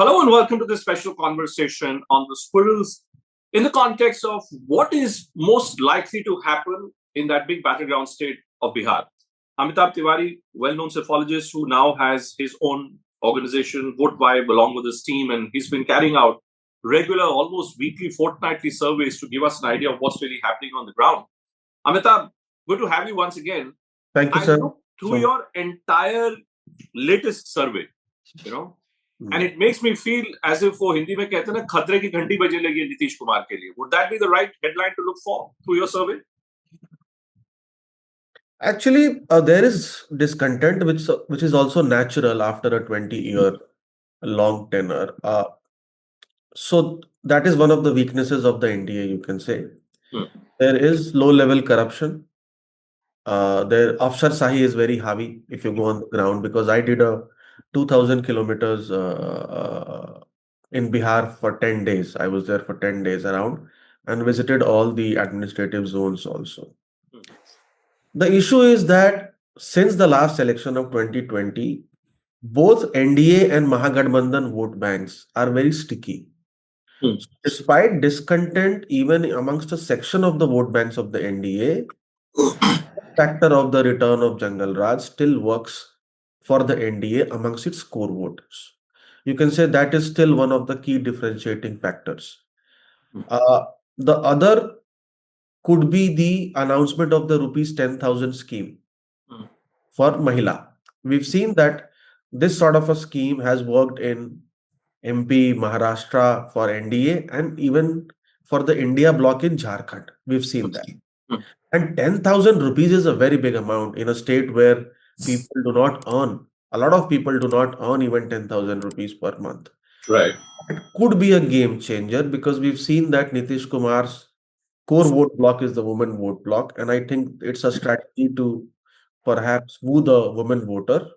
Hello and welcome to this special conversation on the Squirrels in the context of what is most likely to happen in that big battleground state of Bihar. Amitabh Tiwari, well-known psephologist who now has his own organization, Vote Vibe, along with his team, and he's been carrying out regular, almost weekly, fortnightly surveys to give us an idea of what's really happening on the ground. Amitabh, good to have you once again. Thank you, sir. I looked through your entire latest survey, and it makes me feel as if वो हिंदी में कहते हैं ना खतरे की घंटी बजने लगी है नीतीश कुमार के लिए. Would that be the right headline to look for through your survey? Actually, there is discontent, which is also natural after a 20-year long tenure. So that is one of the weaknesses of the NDA, you can say. There is low-level corruption. Their Afsharsahi is very heavy if you go on the ground, because I did a 2,000 kilometers in Bihar for 10 days. I was there for 10 days around and visited all the administrative zones also. The issue is that since the last election of 2020, both NDA and Mahagathbandhan vote banks are very sticky. So despite discontent, even amongst a section of the vote banks of the NDA, factor of the return of Jungle Raj still works for the NDA amongst its core voters. You can say that is still one of the key differentiating factors. The other could be the announcement of the rupees 10,000 scheme for Mahila. We've seen that this sort of a scheme has worked in MP, Maharashtra for NDA, and even for the India bloc in Jharkhand. We've seen that. And 10,000 rupees is a very big amount in a state where people do not earn. A lot of people do not earn even 10,000 rupees per month. Right. It could be a game changer because we've seen that Nitish Kumar's core vote block is the women vote block. And I think it's a strategy to perhaps woo the women voter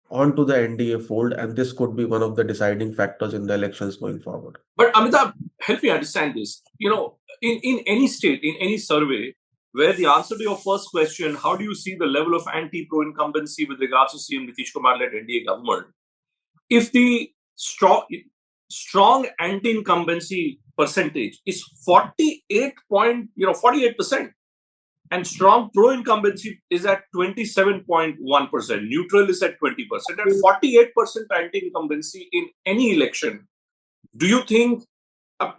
onto the NDA fold. And this could be one of the deciding factors in the elections going forward. But Amitabh, help me understand this. In any state, in any survey, where the answer to your first question, how do you see the level of anti-pro-incumbency with regards to CM Nitish Kumar-led NDA government? If the strong anti-incumbency percentage is 48%, and strong pro-incumbency is at 27.1%, neutral is at 20%, and 48% anti-incumbency in any election, do you think,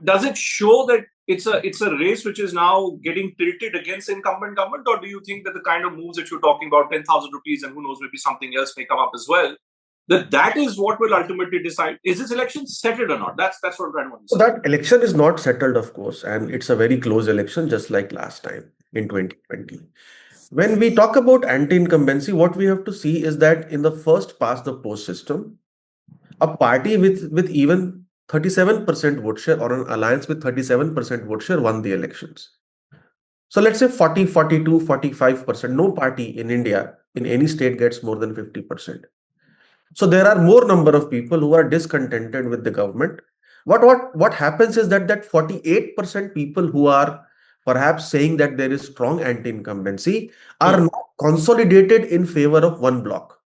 does it show that it's a race which is now getting tilted against incumbent government, or do you think that the kind of moves that you're talking about, 10,000 rupees and who knows, maybe something else may come up as well, that is what will ultimately decide, is this election settled or not? That's what I'm trying to understand. So that election is not settled, of course, and it's a very close election, just like last time in 2020. When we talk about anti-incumbency, what we have to see is that in the first past the post system, a party with even 37% vote share or an alliance with 37% vote share won the elections. So let's say 40, 42, 45%, no party in India in any state gets more than 50%. So there are more number of people who are discontented with the government. What happens is that 48% people who are perhaps saying that there is strong anti-incumbency are not consolidated in favor of one bloc.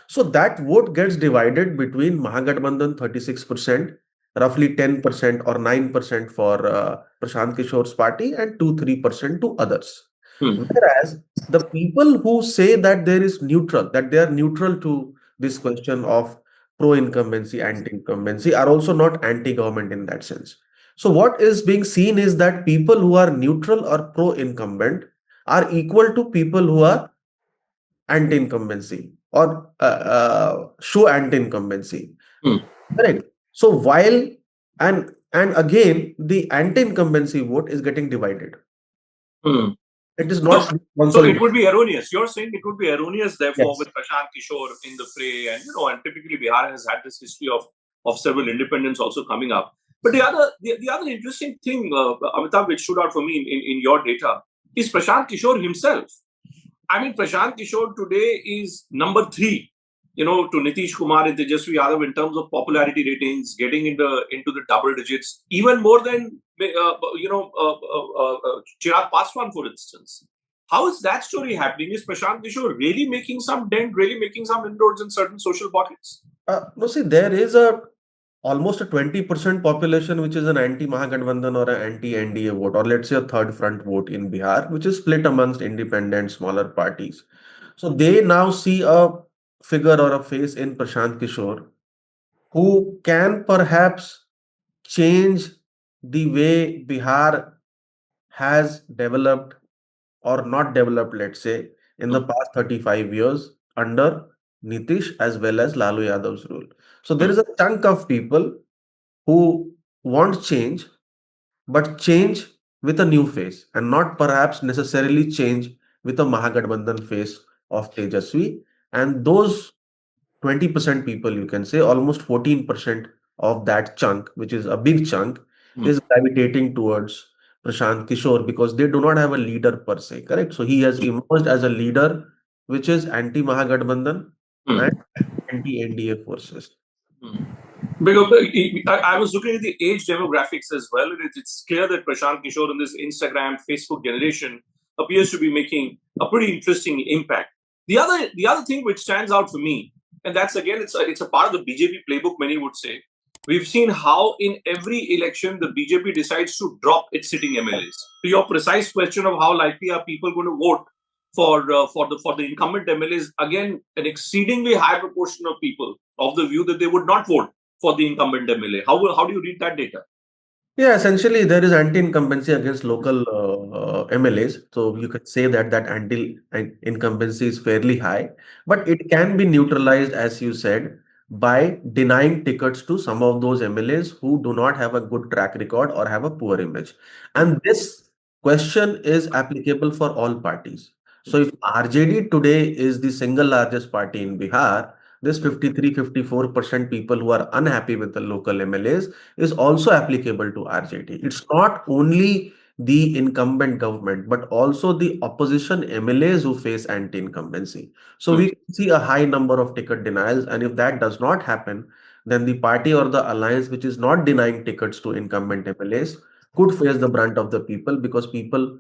So that vote gets divided between Mahagathbandhan 36%, roughly 10% or 9% for Prashant Kishor's party, and 2-3% to others. Whereas the people who say that there is neutral, that they are neutral to this question of pro-incumbency, anti-incumbency, are also not anti-government in that sense. So what is being seen is that people who are neutral or pro-incumbent are equal to people who are anti-incumbency or show anti-incumbency. Correct. So while and again the anti-incumbency vote is getting divided. It is not. So it would be erroneous. You're saying it would be erroneous, therefore, with Prashant Kishor in the fray, and and typically Bihar has had this history of several independents also coming up. But the other interesting thing, Amitabh, which stood out for me in your data is Prashant Kishor himself. I mean, Prashant Kishor today is number 3, to Nitish Kumar and Tejashwi Yadav in terms of popularity ratings, getting into the double digits, even more than Chirag Paswan, for instance. How is that story happening? Is Prashant Kishor really making some dent, really making some inroads in certain social pockets? No, see, there is a almost a 20% population, which is an anti-Mahagathbandhan or an anti-NDA vote, or let's say a third front vote in Bihar, which is split amongst independent, smaller parties. So they now see a figure or a face in Prashant Kishor who can perhaps change the way Bihar has developed or not developed, let's say, in the Hmm. past 35 years under Nitish as well as Lalu Yadav's rule. So there Hmm. is a chunk of people who want change, but change with a new face and not perhaps necessarily change with a Mahagathbandhan face of Tejashwi. And those 20% people, you can say almost 14% of that chunk, which is a big chunk, Hmm. is gravitating towards Prashant Kishore because they do not have a leader per se, correct? So he has emerged as a leader which is anti-Mahagathbandhan and Hmm. anti-NDA forces. Hmm. Because I was looking at the age demographics as well, and it's clear that Prashant Kishore in this Instagram, Facebook generation appears to be making a pretty interesting impact. The other thing which stands out for me, and that's again it's a part of the BJP playbook. Many would say we've seen how in every election the BJP decides to drop its sitting MLAs. To your precise question of how likely are people going to vote for the incumbent MLAs, again an exceedingly high proportion of people of the view that they would not vote for the incumbent MLA. How do you read that data? Yeah, essentially there is anti-incumbency against local MLAs. So you could say that anti-incumbency is fairly high, but it can be neutralized, as you said, by denying tickets to some of those MLAs who do not have a good track record or have a poor image. Hmm. And this question is applicable for all parties. So if RJD today is the single largest party in Bihar, this 53-54% people who are unhappy with the local MLAs is also applicable to RJD. It's not only the incumbent government, but also the opposition MLAs who face anti-incumbency. So Hmm. we see a high number of ticket denials, and if that does not happen, then the party or the alliance which is not denying tickets to incumbent MLAs could face the brunt of the people because people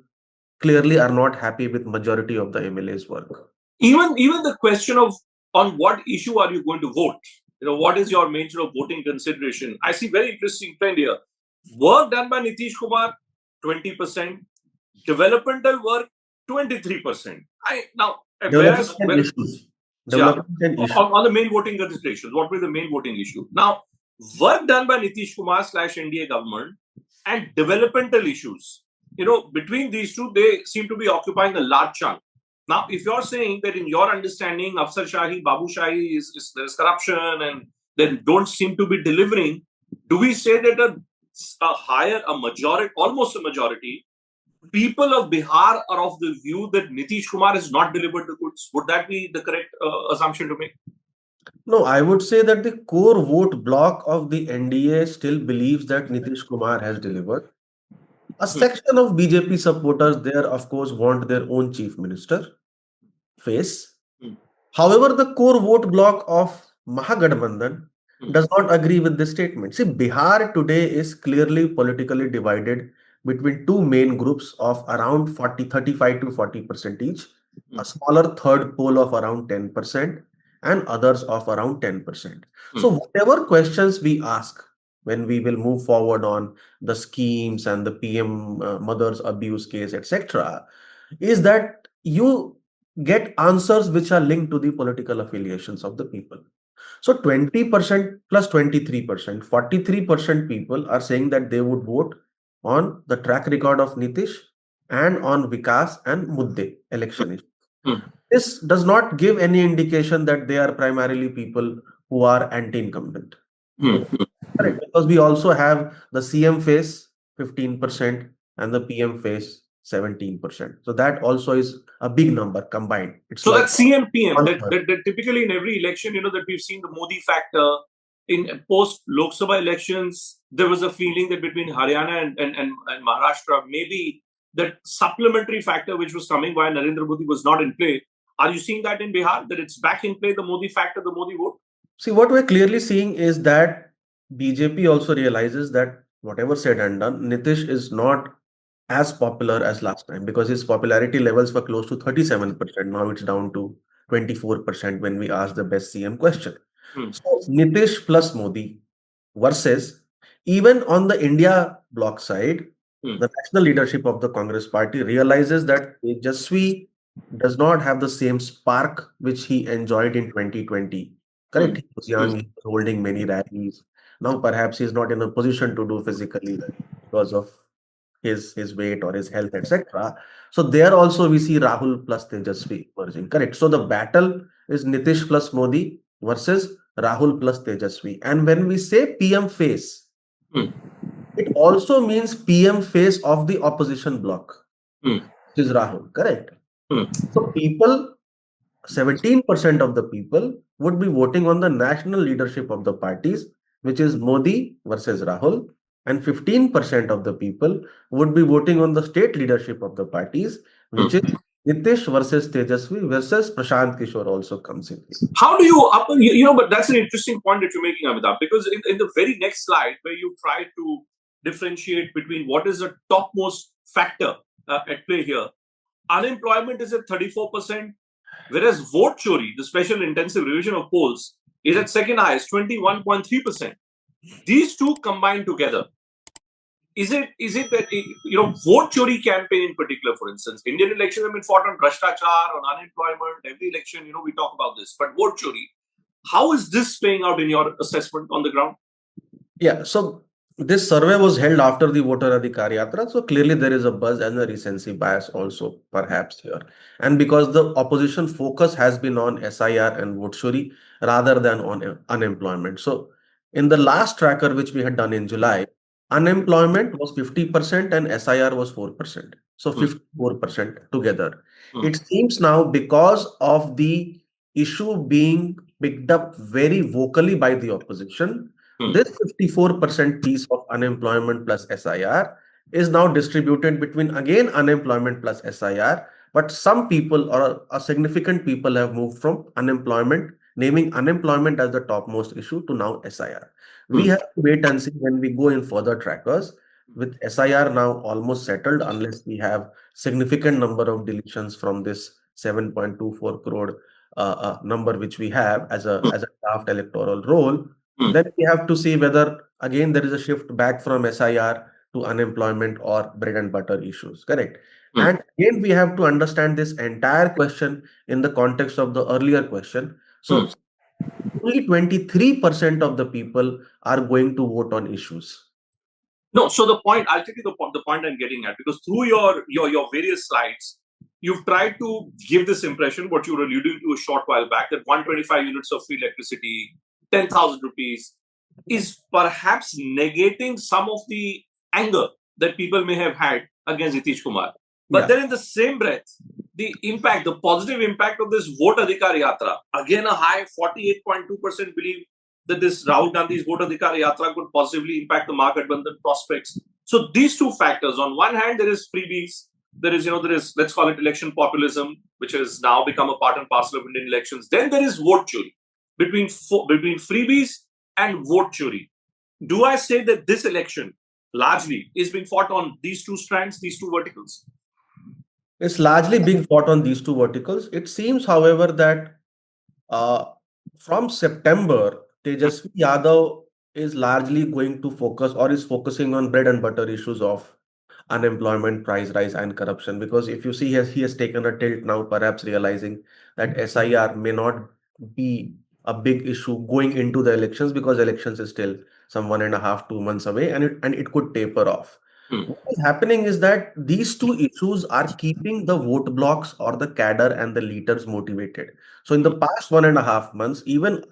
clearly are not happy with majority of the MLA's work. Even the question of on what issue are you going to vote? What is your main sort of voting consideration? I see very interesting trend here. Work done by Nitish Kumar, 20%. Developmental work, 23%. I now whereas Development and issues. yeah, Development and issues. on the main voting considerations, what were the main voting issue? Now, work done by Nitish Kumar slash NDA government and developmental issues, between these two, they seem to be occupying a large chunk. Now, if you're saying that in your understanding, Afsar Shahi, Babu Shahi there's corruption and then don't seem to be delivering, do we say that a majority, almost a majority, people of Bihar are of the view that Nitish Kumar has not delivered the goods? Would that be the correct assumption to make? No, I would say that the core vote block of the NDA still believes that Nitish Kumar has delivered. A Hmm. section of BJP supporters there, of course, want their own chief minister face. Hmm. However, the core vote block of Mahagathbandhan Hmm. does not agree with this statement. See, Bihar today is clearly politically divided between two main groups of around 35 to 40% each, Hmm. a smaller third pole of around 10%, and others of around 10%. Hmm. So, whatever questions we ask when we will move forward on the schemes and the PM mother's abuse case, etc., is that you get answers which are linked to the political affiliations of the people. So 20% plus 23%, 43% people are saying that they would vote on the track record of Nitish and on Vikas and Mudde election issue. Hmm. This does not give any indication that they are primarily people who are anti-incumbent. Hmm. So, correct, because we also have the CM face 15% and the PM face 17%. So that also is a big number combined. It's So like that CMPM, one that, third. that, that typically in every election, that we've seen the Modi factor. In post Lok Sabha elections, there was a feeling that between Haryana and Maharashtra, maybe that supplementary factor which was coming via Narendra Modi was not in play. Are you seeing that in Bihar, that it's back in play, the Modi factor, the Modi vote? See, what we're clearly seeing is that BJP also realizes that whatever said and done, Nitish is not as popular as last time because his popularity levels were close to 37%. Now it's down to 24% when we ask the best CM question. Hmm. So Nitish plus Modi. versus even on the India bloc side, Hmm. the national leadership of the Congress party realizes that Tejashwi does not have the same spark which he enjoyed in 2020. Hmm. Correct? He was young, he was holding many rallies. Now perhaps he's not in a position to do physically because of his weight or his health, etc. So there also we see Rahul plus Tejasvi emerging. Correct. So the battle is Nitish plus Modi versus Rahul plus Tejasvi. And when we say PM face, Hmm. it also means PM face of the opposition bloc, Hmm. which is Rahul. Correct. Hmm. So people 17% of the people would be voting on the national leadership of the parties, which is Modi versus Rahul, and 15% of the people would be voting on the state leadership of the parties, which is Hmm. Nitish versus Tejasvi versus Prashant Kishor also comes in. How do you up? But that's an interesting point that you're making, Amitabh, because in the very next slide where you try to differentiate between what is the topmost factor at play here, unemployment is at 34%, whereas vote chori, the special intensive revision of polls, is at second highest, 21.3%. These two combined together, is it that vote chori campaign in particular, for instance, Indian elections have been fought on bhrashtachar, on unemployment, every election, we talk about this, but vote chori, how is this playing out in your assessment on the ground? Yeah, so this survey was held after the voter Adhikar Yatra, so clearly there is a buzz and a recency bias also perhaps here. And because the opposition focus has been on SIR and vote chori rather than on unemployment. So in the last tracker which we had done in July, unemployment was 50% and SIR was 4%. So Hmm. 54% together. Hmm. It seems now because of the issue being picked up very vocally by the opposition, Hmm. this 54% piece of unemployment plus SIR is now distributed between again unemployment plus SIR, but some people or a significant people have moved from unemployment, naming unemployment as the topmost issue, to now SIR. We Hmm. have to wait and see when we go in further trackers. With SIR now almost settled, unless we have significant number of deletions from this 7.24 crore number which we have as a draft electoral roll, Hmm. then we have to see whether again there is a shift back from SIR to unemployment or bread and butter issues. Correct. Hmm. And again, we have to understand this entire question in the context of the earlier question. Hmm. So only 23% of the people are going to vote on issues. No, so the point, I'll tell you the point I'm getting at, because through your various slides, you've tried to give this impression, what you were alluding to a short while back, that 125 units of free electricity, 10,000 rupees, is perhaps negating some of the anger that people may have had against Nitish Kumar. But Yeah. then in the same breath, the impact, the positive impact of this vote Adhikar Yatra, again a high 48.2% believe that this Rahul Gandhi's vote Adhikar Yatra could positively impact the Mahagathbandhan prospects. So these two factors, on one hand, there is freebies, there is, let's call it election populism, which has now become a part and parcel of Indian elections. Then there is vote chori between freebies and vote chori. Do I say that this election largely is being fought on these two strands, these two verticals? It's largely being fought on these two verticals. It seems, however, that uh, from September, Tejasvi Yadav is largely going to focus or is focusing on bread and butter issues of unemployment, price rise, and corruption. Because if you see, he has taken a tilt now, perhaps realizing that SIR may not be a big issue going into the elections, because elections is still some 1.5, 2 months away, and it could taper off. Hmm. What is happening is that these two issues are keeping the vote blocks or the cadre and the leaders motivated. So in the past 1.5 months, even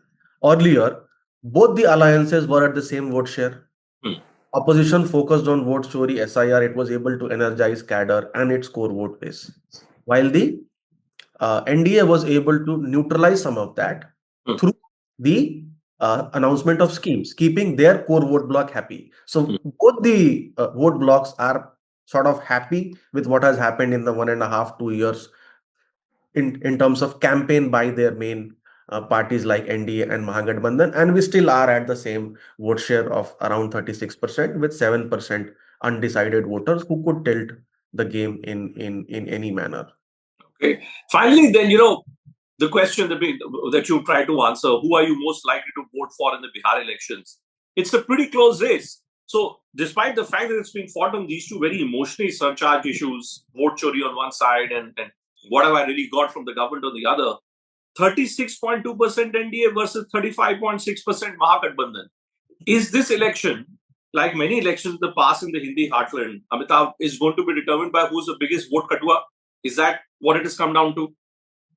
earlier, both the alliances were at the same vote share. Hmm. Opposition focused on vote story SIR, it was able to energize cadre and its core vote base. While the NDA was able to neutralize some of that Hmm. through the announcement of schemes, keeping their core vote block happy. Hmm. So both the vote blocks are sort of happy with what has happened in the 1.5, 2 years in terms of campaign by their main parties like NDA and Mahagathbandhan, and we still are at the same vote share of around 36% with 7% undecided voters who could tilt the game in any manner. Okay. Finally, then, the question that you try to answer, who are you most likely to vote for in the Bihar elections? It's a pretty close race. So, despite the fact that it's being fought on these two very emotionally surcharged issues, vote chori on one side and what have I really got from the government on the other, 36.2% NDA versus 35.6% Mahagathbandhan. Is this election, like many elections in the past in the Hindi heartland, Amitabh, is going to be determined by who's the biggest vote katua? Is that what it has come down to?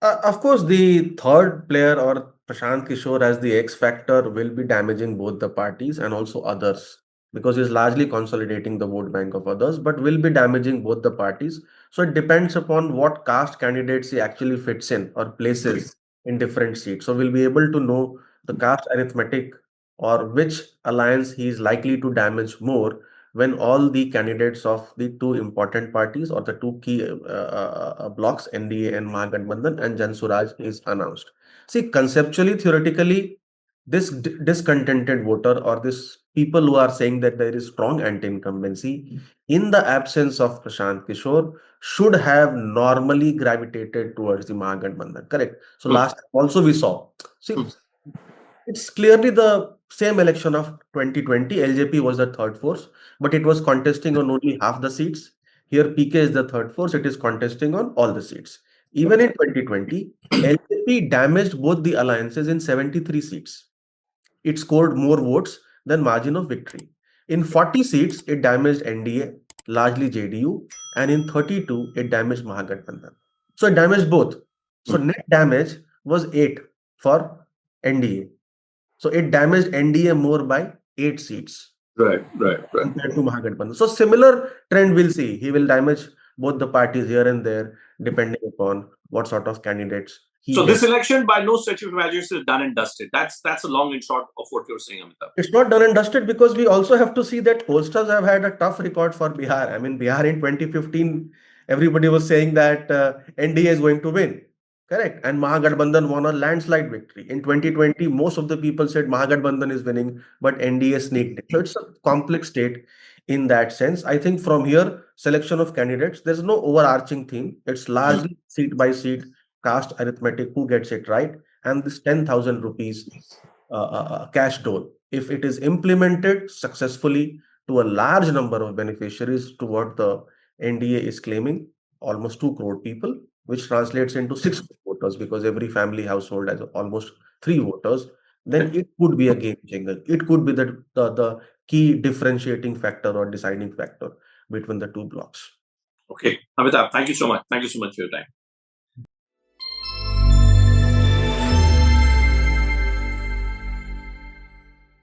Of course, the third player or Prashant Kishor as the X factor will be damaging both the parties and also others because he's largely consolidating the vote bank of others, but will be damaging both the parties. So it depends upon what caste candidates he actually fits in or places in different seats. So we'll be able to know the caste arithmetic or which alliance he is likely to damage more when all the candidates of the two important parties or the two key blocks, NDA and Mahagathbandhan and Jan Suraj, is announced. See, conceptually, theoretically, this discontented voter or this people who are saying that there is strong anti-incumbency in the absence of Prashant Kishore should have normally gravitated towards the Mahagathbandhan. Correct. So last also we saw. See, it's clearly the same election of 2020. LJP was the third force, but it was contesting on only half the seats. Here, PK is the third force. It is contesting on all the seats. Even in 2020, LJP damaged both the alliances in 73 seats. It scored more votes than margin of victory. In 40 seats, it damaged NDA, largely JDU, and in 32, it damaged Mahagathbandhan. So it damaged both. So net damage was 8 for NDA. So it damaged NDA more by 8 seats Right. compared to Mahagathbandhan. So similar trend we'll see. He will damage both the parties here and there, depending upon what sort of candidates he So this gets. election, by no stretch of imagination, is done and dusted. That's a long and short of what you're saying, Amitabh. It's not done and dusted because we also have to see that pollsters have had a tough record for Bihar. I mean, Bihar in 2015, everybody was saying that NDA is going to win. Correct. And Mahagathbandhan won a landslide victory. In 2020, most of the people said Mahagathbandhan is winning, but NDA sneaked it. So it's a complex state in that sense. I think from here, selection of candidates, there's no overarching theme. It's largely seat by seat, caste arithmetic, who gets it right. And this 10,000 rupees cash dole, if it is implemented successfully to a large number of beneficiaries to what the NDA is claiming, almost 2 crore people, which translates into 6 crore voters because every family household has almost 3 voters, then it could be a game changer. It could be the key differentiating factor or deciding factor between the two blocks. Okay, Amitabh, thank you so much. Thank you so much for your time.